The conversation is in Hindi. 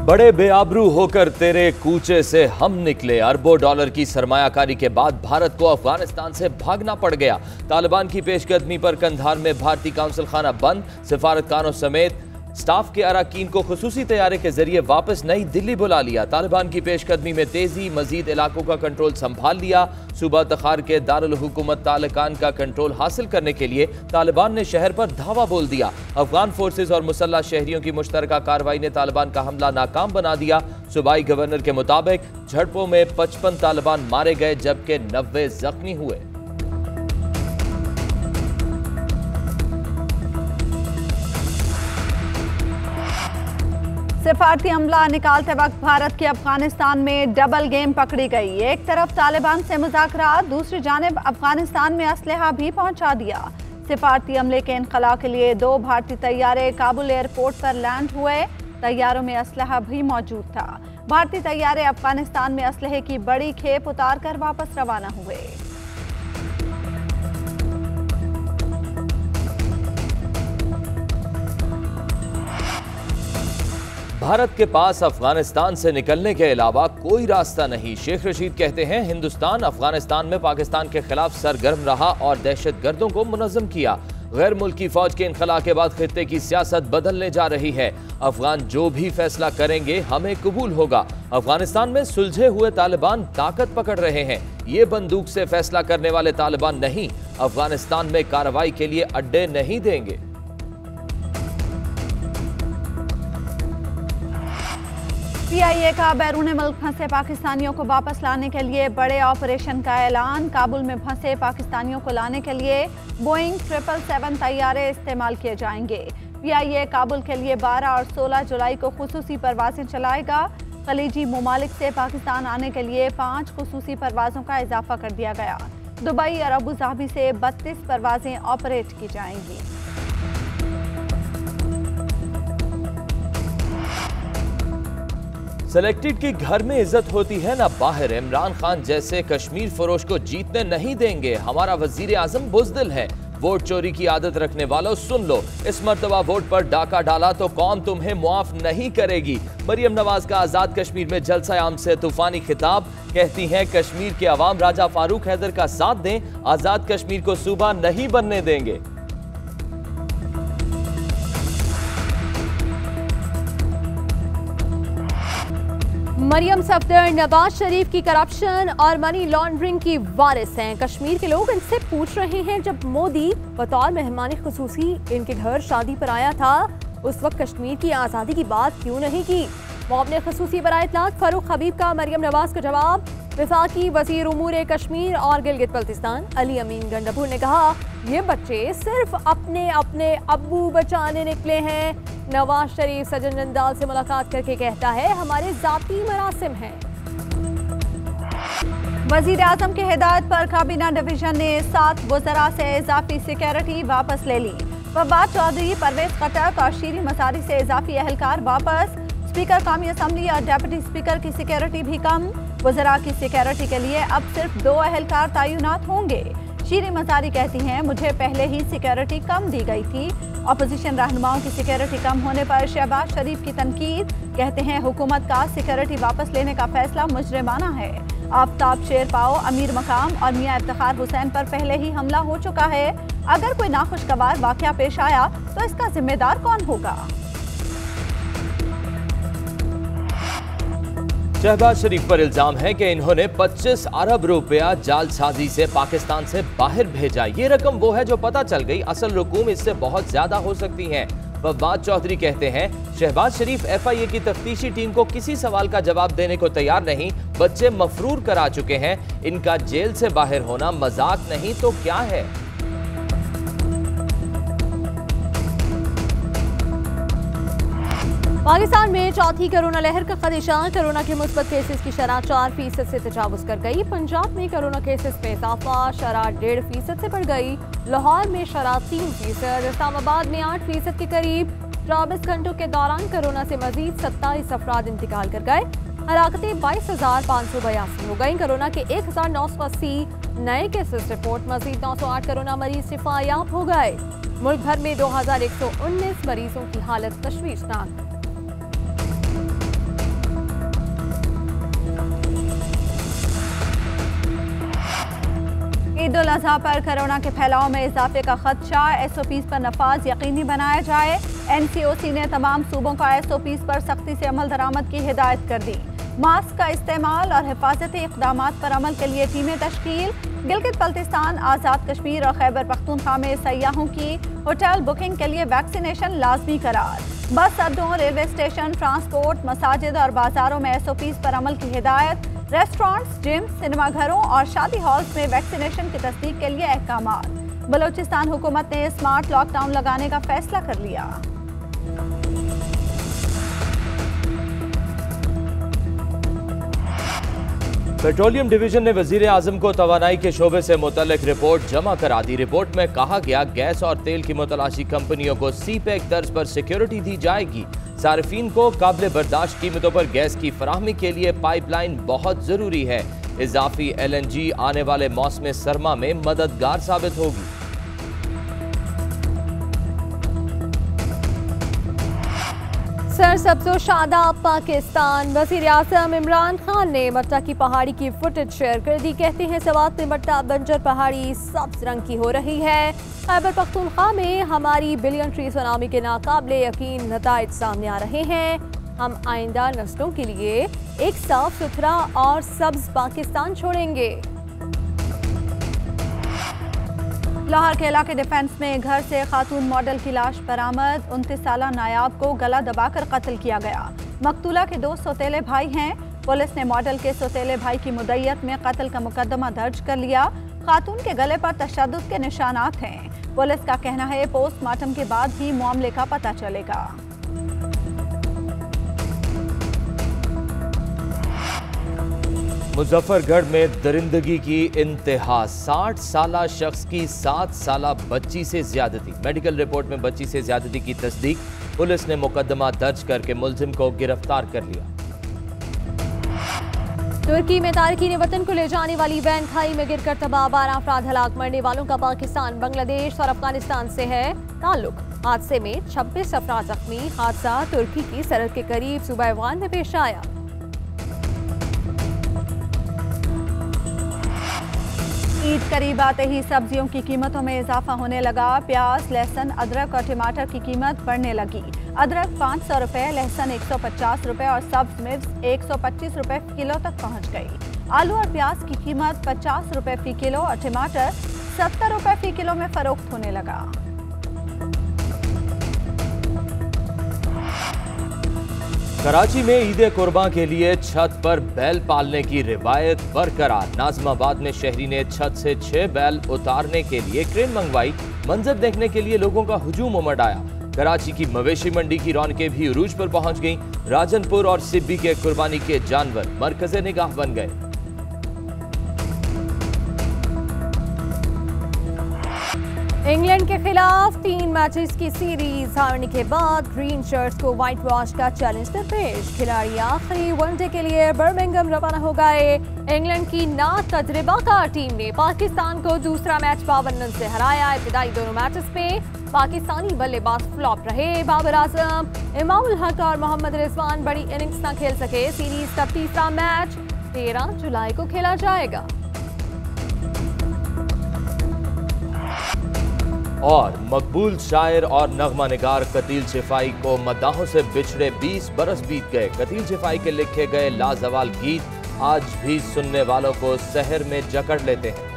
बड़े बेआबरू होकर तेरे कूचे से हम निकले। अरबों डॉलर की सरमायाकारी के बाद भारत को अफगानिस्तान से भागना पड़ गया। तालिबान की पेशकदमी पर कंधार में भारतीय काउंसिल खाना बंद। सिफारतखानों समेत स्टाफ के अरकान को खुसूसी तैयारे के जरिए वापस नई दिल्ली बुला लिया। तालिबान की पेशकदमी में तेजी, मजीद इलाकों का कंट्रोल संभाल लिया। सूबा तखार के दारुल हुकूमत तालिकान का कंट्रोल हासिल करने के लिए तालिबान ने शहर पर धावा बोल दिया। अफगान फोर्सेज और मुसल्लह शहरियों की मुश्तरका कार्रवाई ने तालिबान का हमला नाकाम बना दिया। सूबाई गवर्नर के मुताबिक झड़पों में 55 तालिबान मारे गए जबकि 90 जख्मी हुए। सिफारती हमला निकालते वक्त भारत की अफगानिस्तान में डबल गेम पकड़ी गई। एक तरफ तालिबान से मुज़ाकरात, दूसरी जानिब अफगानिस्तान में असलहा भी पहुंचा दिया। सिफारती हमले के इनखला के लिए 2 भारतीय तैयारे काबुल एयरपोर्ट पर लैंड हुए। तैयारों में असलहा भी मौजूद था। भारतीय तैयारे अफगानिस्तान में असलहे की बड़ी खेप उतार कर वापस रवाना हुए। भारत के पास अफगानिस्तान से निकलने के अलावा कोई रास्ता नहीं। शेख रशीद कहते हैं, हिंदुस्तान अफगानिस्तान में पाकिस्तान के खिलाफ सरगर्म रहा और दहशतगर्दों को मुनज़्ज़म किया। गैर मुल्की फौज के इनखला के बाद खित्ते की सियासत बदलने जा रही है। अफगान जो भी फैसला करेंगे हमें कबूल होगा। अफगानिस्तान में सुलझे हुए तालिबान ताकत पकड़ रहे हैं। ये बंदूक से फैसला करने वाले तालिबान नहीं। अफगानिस्तान में कार्रवाई के लिए अड्डे नहीं देंगे। PIA का बैरून मुल्क फंसे पाकिस्तानियों को वापस लाने के लिए बड़े ऑपरेशन का ऐलान। काबुल में फंसे पाकिस्तानियों को लाने के लिए बोइंग 777 तैयारे इस्तेमाल किए जाएंगे। PIA काबुल के लिए 12 और 16 जुलाई को खुसूसी परवाजें चलाएगा। खलीजी ममालिक से पाकिस्तान आने के लिए 5 खुसूसी परवाजों का इजाफा कर दिया गया। दुबई और अबू धाबी से 32 परवाजें ऑपरेट की जाएंगी। सेलेक्टेड की घर में इज्जत होती है ना बाहर। इमरान खान जैसे कश्मीर फरोश को जीतने नहीं देंगे। हमारा वजीर आजम बुज़दिल है। वोट चोरी की आदत रखने वालों सुन लो, इस मर्तबा वोट पर डाका डाला तो कौम तुम्हें मुआफ नहीं करेगी। मरियम नवाज का आजाद कश्मीर में जलसा आम से तूफानी खिताब। कहती हैं, कश्मीर के अवाम राजा फारूक हैदर का साथ दें, आजाद कश्मीर को सूबा नहीं बनने देंगे। मरियम सफदर नवाज शरीफ की करप्शन और मनी लॉन्ड्रिंग की वारिस हैं। कश्मीर के लोग इनसे पूछ रहे हैं, जब मोदी बतौर मेहमान खुसूसी इनके घर शादी पर आया था उस वक्त कश्मीर की आज़ादी की बात क्यों नहीं की। मुआवने खुसूसी बराए इत्तलात फारूक हबीब का मरियम नवाज का जवाब। वफाकी वज़ीर उमूर कश्मीर और गिलगित बल्तिस्तान अली अमीन गंडापुर ने कहा, ये बच्चे सिर्फ अपने अपने अब्बू बचाने निकले हैं। नवाज शरीफ सज्जन जंदाल से मुलाकात करके कहता है, हमारे जाती मरासिम हैं। वजीर आजम की हिदायत पर काबीना डिवीजन ने 7 वज़रा से इजाफी सिक्योरिटी वापस ले ली। फवाद चौधरी, परवेज खटक और शीरी मसारी से इजाफी एहलकार वापस। स्पीकर कौमी असम्बली और डेप्यूटी स्पीकर की सिक्योरिटी भी कम। वज़रा की सिक्योरिटी के लिए अब सिर्फ 2 एहलकार तैनात होंगे। शीरी मसारी कहती हैं, मुझे पहले ही सिक्योरिटी कम दी गई थी। अपोजिशन रहनुमाओं की सिक्योरिटी कम होने पर शहबाज शरीफ की तनकीद। कहते हैं, हुकूमत का सिक्योरिटी वापस लेने का फैसला मुजरिमाना है। आफ्ताब शेरपाओ, अमीर मकाम और मियां इफ्तिखार हुसैन पर पहले ही हमला हो चुका है। अगर कोई नाखुशगवार वाकया पेश आया तो इसका जिम्मेदार कौन होगा। शहबाज शरीफ पर इल्जाम है कि इन्होंने 25 अरब रुपया जालसाजी से पाकिस्तान से बाहर भेजा। ये रकम वो है जो पता चल गई, असल रकूम इससे बहुत ज्यादा हो सकती हैं। फवाद चौधरी कहते हैं, शहबाज शरीफ FIA की तफ्तीशी टीम को किसी सवाल का जवाब देने को तैयार नहीं। बच्चे मफरूर करा चुके हैं। इनका जेल से बाहर होना मजाक नहीं तो क्या है। पाकिस्तान में चौथी कोरोना लहर का खदशा। कोरोना के मुस्बत केसेस की शरह 4% से तजावुज कर गई। पंजाब में कोरोना केसेस में इजाफा, शरह 1.5% से बढ़ गई। लाहौर में शरह 3%, इस्लामाबाद में 8% के करीब। 24 घंटों के दौरान कोरोना से मजीद 27 अफराद इंतकाल कर गए। हलाकतें 22,582 हो गई। कोरोना के 1,980 नए केसेस रिपोर्ट। मजीद 908 कोरोना मरीज शिफायाब हो गए। मुल्क भर में 2,119 मरीजों की हालत तशवीशनाक। ईद उल अजहा पर कोरोना के फैलाव में इजाफे का खदशा, SOPs पर नफाज यकीनी बनाया जाए। NCOC ने तमाम सूबों का SOPs पर सख्ती से अमल दरामद की हिदायत कर दी। मास्क का इस्तेमाल और हिफाजती इक़दामात पर अमल के लिए टीमें तश्कील। गिलगित बल्तिस्तान, आज़ाद कश्मीर और खैबर पख्तूनख्वा में सयाहों की होटल बुकिंग के लिए वैक्सीनेशन लाजमी करार। बस अड्डों, रेलवे स्टेशन, ट्रांसपोर्ट, मसाजिद और बाजारों में SOPs पर अमल की हिदायत। रेस्टोरेंट्स, जिम, सिनेमाघरों और शादी हॉल्स में वैक्सीनेशन की तस्दीक के लिए अहकामात। बलोचिस्तान हुकूमत ने स्मार्ट लॉकडाउन लगाने का फैसला कर लिया। पेट्रोलियम डिवीजन ने वजीर आजम को तवानाई के शोबे से मुतल्लिक रिपोर्ट जमा करा दी। रिपोर्ट में कहा गया गैस और तेल की मुतलाशी कंपनियों को CPEC तर्ज पर सिक्योरिटी दी जाएगी। सार्फिन को काबिल बर्दाश्त कीमतों पर गैस की फराहमी के लिए पाइपलाइन बहुत जरूरी है। इजाफी LNG आने वाले मौसम सरमा में मददगार साबित होगी। सरसब्ज़ो शादाब पाकिस्तान। वज़ीर आज़म इमरान खान ने मट्टा की पहाड़ी की फुटेज शेयर कर दी। कहते हैं सवात में मट्टा बंजर पहाड़ी सब्ज रंग की हो रही है। खैबर पख्तूनख्वा में हमारी बिलियन ट्री सुनामी के नाकाबिले यकीन नताइज सामने आ रहे हैं। हम आइंदा नस्लों के लिए एक साफ सुथरा और सब्ज पाकिस्तान छोड़ेंगे। लाहौर के इलाके डिफेंस में घर से खातून मॉडल की लाश बरामद। 29 साला नायाब को गला दबाकर कत्ल किया गया। मकतूला के 2 सौतेले भाई हैं। पुलिस ने मॉडल के सौतेले भाई की मुद्दइयत में कत्ल का मुकदमा दर्ज कर लिया। खातून के गले पर तशद्दुद के निशानात हैं। पुलिस का कहना है पोस्टमार्टम के बाद ही मामले का पता चलेगा। मुजफ्फरगढ़ में दरिंदगी की इंतहा। 60 साला शख्स की 7 साला बच्ची से ज्यादती। मेडिकल रिपोर्ट में बच्ची से ज्यादती की तस्दीक। पुलिस ने मुकदमा दर्ज करके मुलजिम को गिरफ्तार कर लिया। तुर्की में तारकीन वतन को ले जाने वाली वैन खाई में गिरकर तबाह। 12 अफराद हलाक। मरने वालों का पाकिस्तान, बांग्लादेश और अफगानिस्तान से है ताल्लुक। हादसे में 26 अफराद जख्मी। हादसा तुर्की की सरहद के करीब सूबा अफगान में पेश आया। ईद करीब आते ही सब्जियों की कीमतों में इजाफा होने लगा। प्याज, लहसुन, अदरक और टमाटर की कीमत बढ़ने लगी। अदरक 500 रुपये, लहसुन 150 रुपये और सब्ज मिर्च 125 रुपये किलो तक पहुंच गई। आलू और प्याज की कीमत 50 रुपये फी किलो और टमाटर 70 रुपये फी किलो में फरोख्त होने लगा। कराची में ईद कुर्बान के लिए छत पर बैल पालने की रिवायत बरकरार। नाज़िमाबाद में शहरी ने छत से 6 बैल उतारने के लिए क्रेन मंगवाई। मंजर देखने के लिए लोगों का हुजूम उमड़ आया। कराची की मवेशी मंडी की रौनकें भी उरूज पर पहुंच गईं। राजनपुर और सिब्बी के कुर्बानी के जानवर मरकज़े निगाह बन गए। इंग्लैंड के खिलाफ 3 मैचेस की सीरीज हारने के बाद ग्रीन शर्ट्स को व्हाइट वॉश का चैलेंज दरपेश। खिलाड़ी आखिरी वनडे के लिए बर्मिंघम रवाना हो गए। इंग्लैंड की ना तजुर्बाकार टीम ने पाकिस्तान को दूसरा मैच 52 रन से हराया। इब्तिदाई दोनों मैचेस में पाकिस्तानी बल्लेबाज फ्लॉप रहे। बाबर आजम, इमामुल हक और मोहम्मद रिजवान बड़ी इनिंग्स न खेल सके। सीरीज का तीसरा मैच 13 जुलाई को खेला जाएगा। और मकबूल शायर और नगमा निगार कतील शिफाई को मद्दाहों से बिछड़े 20 बरस बीत गए। कतील शिफाई के लिखे गए लाजवाल गीत आज भी सुनने वालों को सहर में जकड़ लेते हैं।